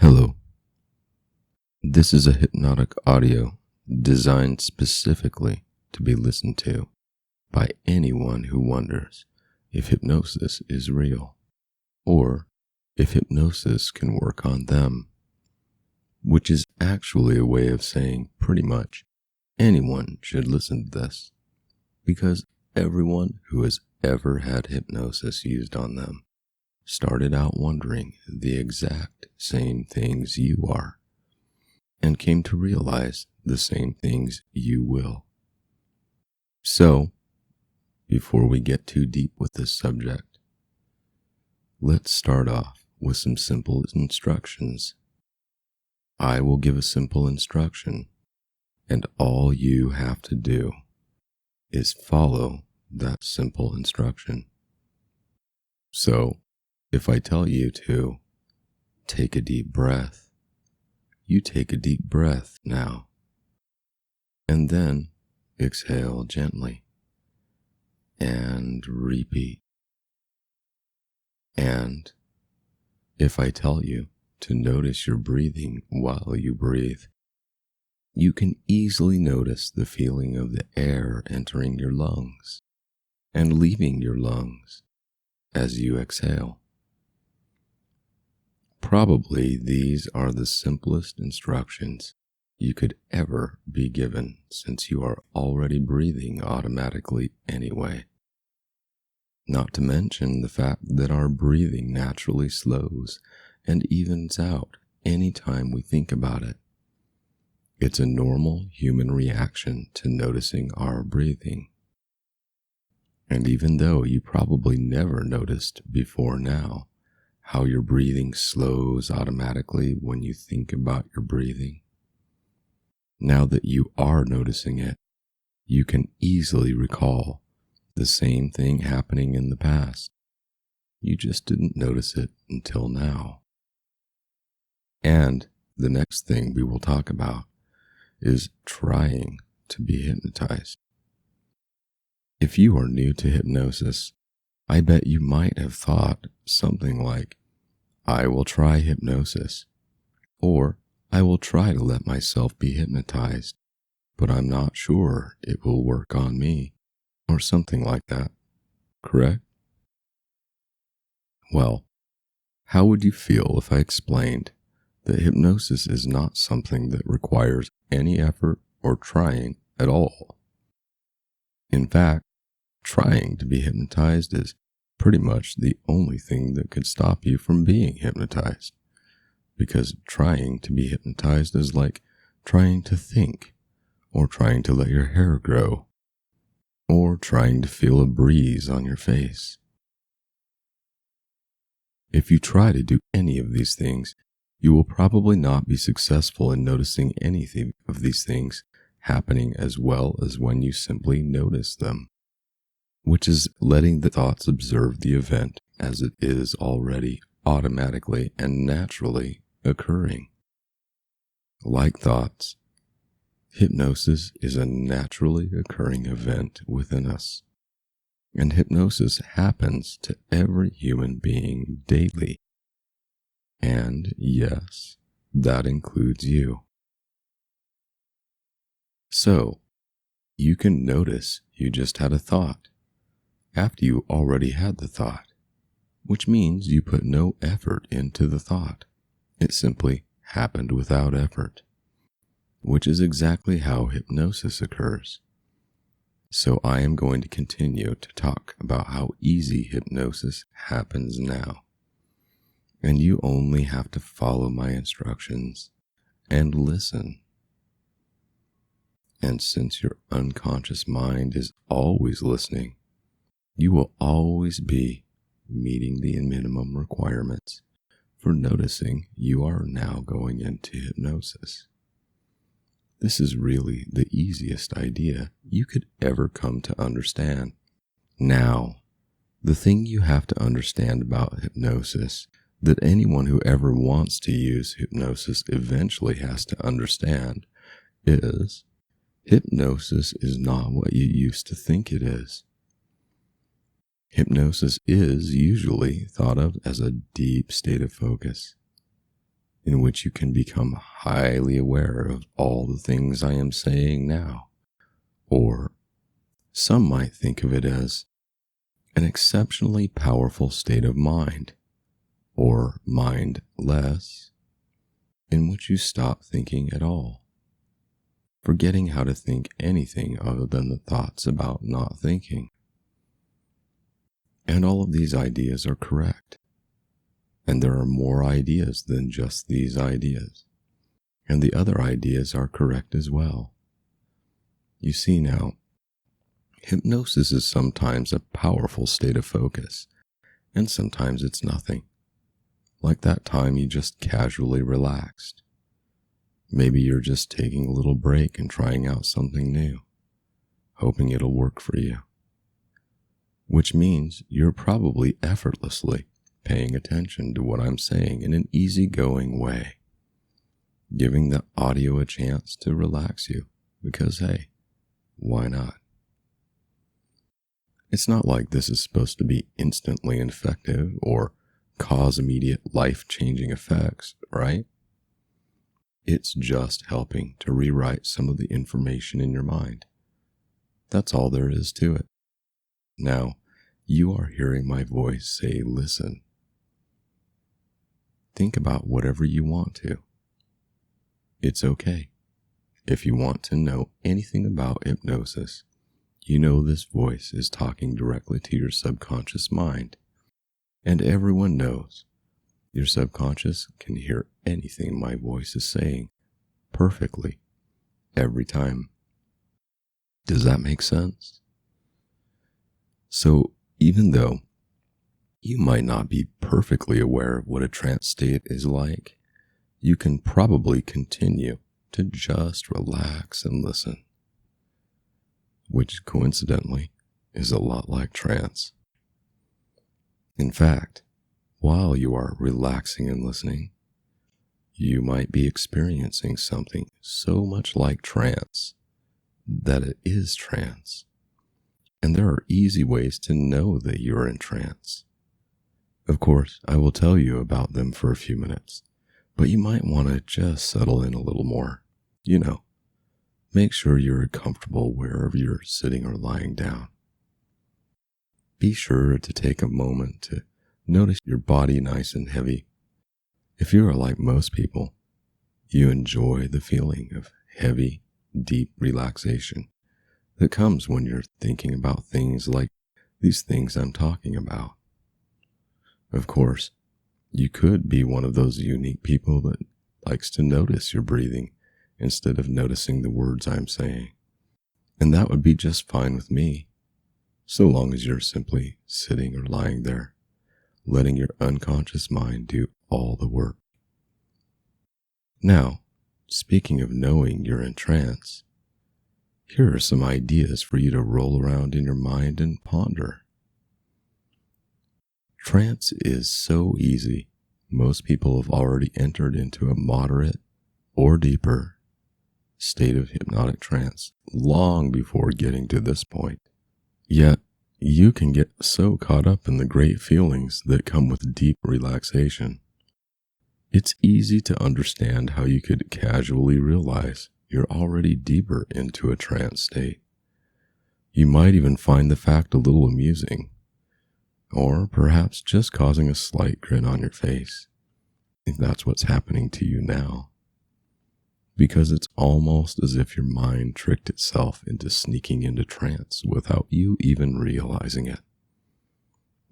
Hello. This is a hypnotic audio designed specifically to be listened to by anyone who wonders if hypnosis is real or if hypnosis can work on them, which is actually a way of saying pretty much anyone should listen to this, because everyone who has ever had hypnosis used on them started out wondering the exact same things you are, and came to realize the same things you will. So, before we get too deep with this subject, let's start off with some simple instructions. I will give a simple instruction, and all you have to do is follow that simple instruction. So, if I tell you to take a deep breath, you take a deep breath now, and then exhale gently, and repeat. And if I tell you to notice your breathing while you breathe, you can easily notice the feeling of the air entering your lungs and leaving your lungs as you exhale. Probably these are the simplest instructions you could ever be given, since you are already breathing automatically anyway. Not to mention the fact that our breathing naturally slows and evens out anytime we think about it. It's a normal human reaction to noticing our breathing. And even though you probably never noticed before now how your breathing slows automatically when you think about your breathing, now that you are noticing it, you can easily recall the same thing happening in the past. You just didn't notice it until now. And the next thing we will talk about is trying to be hypnotized. If you are new to hypnosis, I bet you might have thought something like, I will try hypnosis, or I will try to let myself be hypnotized, but I'm not sure it will work on me, or something like that, correct? Well, how would you feel if I explained that hypnosis is not something that requires any effort or trying at all? In fact, trying to be hypnotized is pretty much the only thing that could stop you from being hypnotized, because trying to be hypnotized is like trying to think, or trying to let your hair grow, or trying to feel a breeze on your face. If you try to do any of these things, you will probably not be successful in noticing anything of these things happening as well as when you simply notice them, which is letting the thoughts observe the event as it is already automatically and naturally occurring. Like thoughts, hypnosis is a naturally occurring event within us, and hypnosis happens to every human being daily. And yes, that includes you. So, you can notice you just had a thought after you already had the thought, which means you put no effort into the thought. It simply happened without effort, which is exactly how hypnosis occurs. So I am going to continue to talk about how easy hypnosis happens now. And you only have to follow my instructions and listen. And since your unconscious mind is always listening, you will always be meeting the minimum requirements for noticing you are now going into hypnosis. This is really the easiest idea you could ever come to understand. Now, the thing you have to understand about hypnosis that anyone who ever wants to use hypnosis eventually has to understand is hypnosis is not what you used to think it is. Hypnosis is usually thought of as a deep state of focus. in which you can become highly aware of all the things I am saying now. Or some might think of it as an exceptionally powerful state of mind, or mindless, in which you stop thinking at all, forgetting how to think anything other than the thoughts about not thinking. And all of these ideas are correct. And there are more ideas than just these ideas. And the other ideas are correct as well. You see now, hypnosis is sometimes a powerful state of focus, and sometimes it's nothing. Like that time you just casually relaxed. Maybe you're just taking a little break and trying out something new, hoping it'll work for you. Which means you're probably effortlessly paying attention to what I'm saying in an easygoing way, giving the audio a chance to relax you, because hey, why not? It's not like this is supposed to be instantly effective or cause immediate life-changing effects, right? It's just helping to rewrite some of the information in your mind. That's all there is to it. Now, you are hearing my voice say, listen. Think about whatever you want to. It's okay. If you want to know anything about hypnosis, you know this voice is talking directly to your subconscious mind. And everyone knows your subconscious can hear anything my voice is saying perfectly every time. Does that make sense? So even though you might not be perfectly aware of what a trance state is like, you can probably continue to just relax and listen, which coincidentally is a lot like trance. In fact, while you are relaxing and listening, you might be experiencing something so much like trance that it is trance. And there are easy ways to know that you're in trance. Of course, I will tell you about them for a few minutes, but you might want to just settle in a little more. Make sure you're comfortable wherever you're sitting or lying down. Be sure to take a moment to notice your body nice and heavy. If you are like most people, you enjoy the feeling of heavy, deep relaxation that comes when you're thinking about things like these things I'm talking about. Of course, you could be one of those unique people that likes to notice your breathing instead of noticing the words I'm saying. And that would be just fine with me, so long as you're simply sitting or lying there, letting your unconscious mind do all the work. Now, speaking of knowing you're in trance, here are some ideas for you to roll around in your mind and ponder. Trance is so easy, most people have already entered into a moderate or deeper state of hypnotic trance long before getting to this point. Yet, you can get so caught up in the great feelings that come with deep relaxation. It's easy to understand how you could casually realize you're already deeper into a trance state. You might even find the fact a little amusing, or perhaps just causing a slight grin on your face, if that's what's happening to you now. Because it's almost as if your mind tricked itself into sneaking into trance without you even realizing it.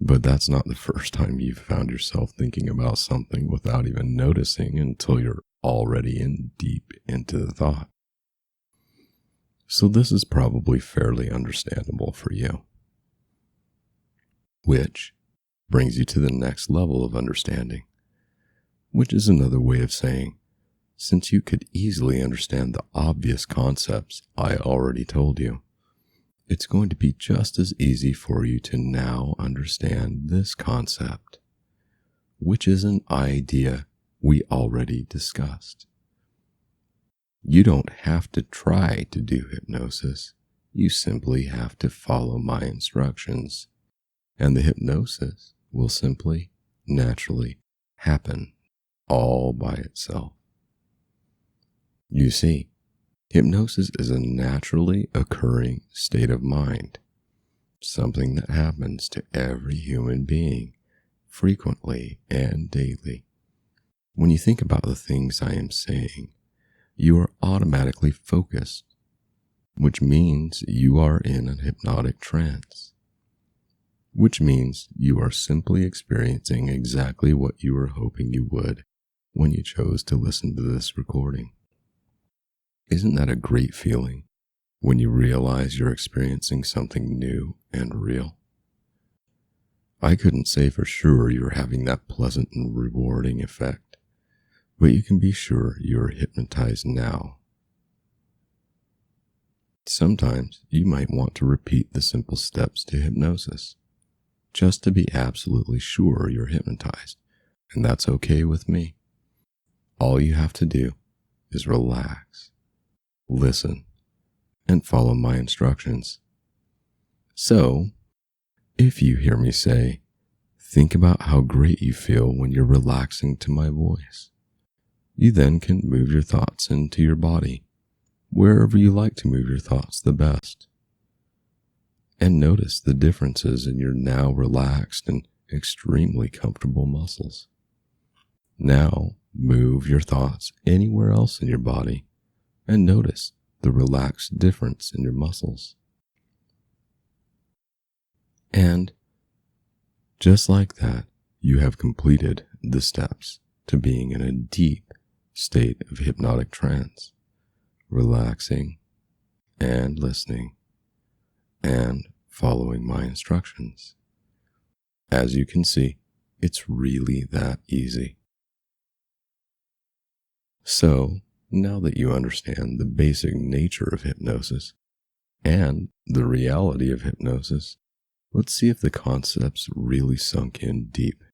But that's not the first time you've found yourself thinking about something without even noticing until you're already in deep into the thought. So this is probably fairly understandable for you. Which brings you to the next level of understanding, which is another way of saying, since you could easily understand the obvious concepts I already told you, it's going to be just as easy for you to now understand this concept, which is an idea we already discussed. You don't have to try to do hypnosis. You simply have to follow my instructions, and the hypnosis will simply, naturally happen all by itself. You see, hypnosis is a naturally occurring state of mind, something that happens to every human being frequently and daily. When you think about the things I am saying, you are automatically focused, which means you are in a hypnotic trance, which means you are simply experiencing exactly what you were hoping you would when you chose to listen to this recording. Isn't that a great feeling when you realize you're experiencing something new and real? I couldn't say for sure you're having that pleasant and rewarding effect, but you can be sure you're hypnotized now. Sometimes you might want to repeat the simple steps to hypnosis, just to be absolutely sure you're hypnotized, and that's okay with me. All you have to do is relax, listen, and follow my instructions. So, if you hear me say, think about how great you feel when you're relaxing to my voice. You then can move your thoughts into your body, wherever you like to move your thoughts the best. And notice the differences in your now relaxed and extremely comfortable muscles. Now, move your thoughts anywhere else in your body and notice the relaxed difference in your muscles. And just like that, you have completed the steps to being in a deep state of hypnotic trance, relaxing and listening and following my instructions. As you can see, it's really that easy. So, now that you understand the basic nature of hypnosis and the reality of hypnosis, let's see if the concepts really sunk in deep.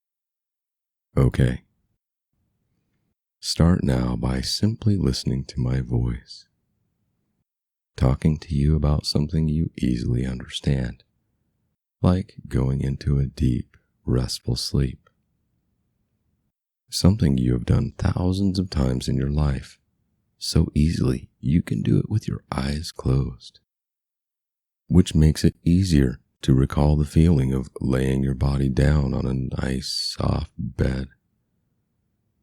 Okay. Start now by simply listening to my voice, talking to you about something you easily understand, like going into a deep, restful sleep. Something you have done thousands of times in your life, so easily you can do it with your eyes closed, which makes it easier to recall the feeling of laying your body down on a nice, soft bed,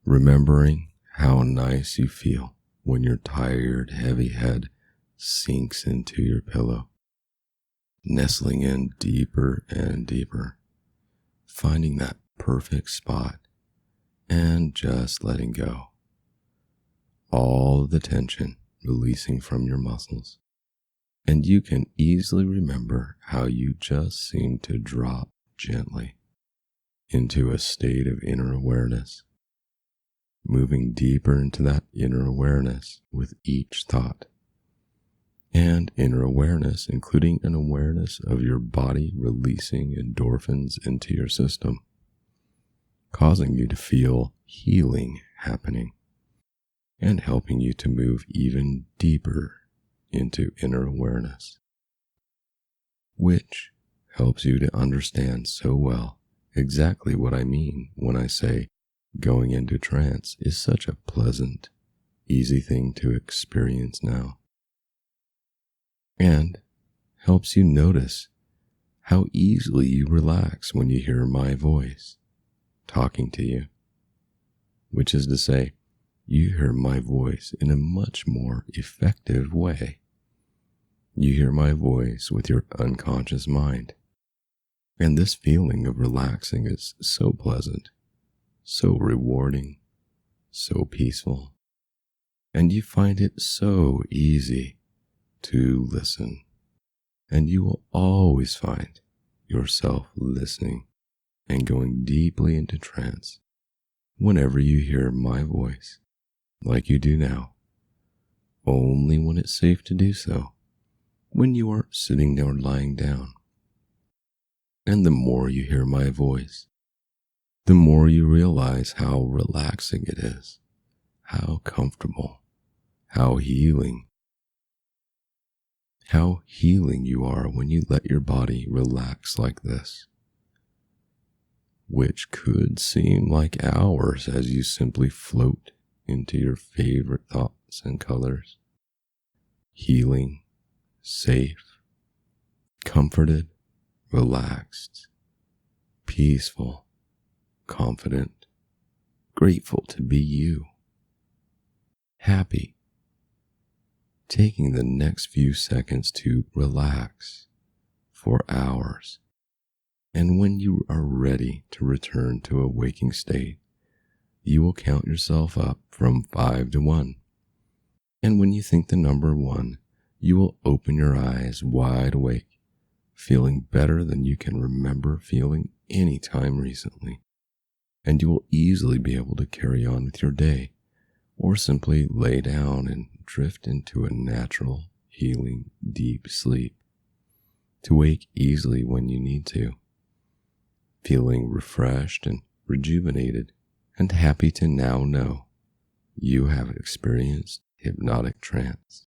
remembering how nice you feel when your tired, heavy head sinks into your pillow, nestling in deeper and deeper, finding that perfect spot, and just letting go. All of the tension releasing from your muscles. And you can easily remember how you just seem to drop gently into a state of inner awareness, moving deeper into that inner awareness with each thought. And inner awareness, including an awareness of your body releasing endorphins into your system, causing you to feel healing happening and helping you to move even deeper into inner awareness, which helps you to understand so well exactly what I mean when I say going into trance is such a pleasant, easy thing to experience now, and helps you notice how easily you relax when you hear my voice talking to you, which is to say, you hear my voice in a much more effective way. You hear my voice with your unconscious mind. And this feeling of relaxing is so pleasant, so rewarding, so peaceful. And you find it so easy to listen. And you will always find yourself listening and going deeply into trance whenever you hear my voice, like you do now, only when it's safe to do so. When you are sitting or lying down. And the more you hear my voice, the more you realize how relaxing it is, how comfortable, how healing you are when you let your body relax like this. which could seem like hours as you simply float into your favorite thoughts and colors. Healing, safe, comforted, relaxed, peaceful, confident, grateful to be you, happy. Taking the next few seconds to relax for hours. And when you are ready to return to a waking state, you will count yourself up from 5 to 1. And when you think the number 1, you will open your eyes wide awake, feeling better than you can remember feeling any time recently. And you will easily be able to carry on with your day, or simply lay down and drift into a natural, healing, deep sleep, to wake easily when you need to, feeling refreshed and rejuvenated, and happy to now know you have experienced hypnotic trance.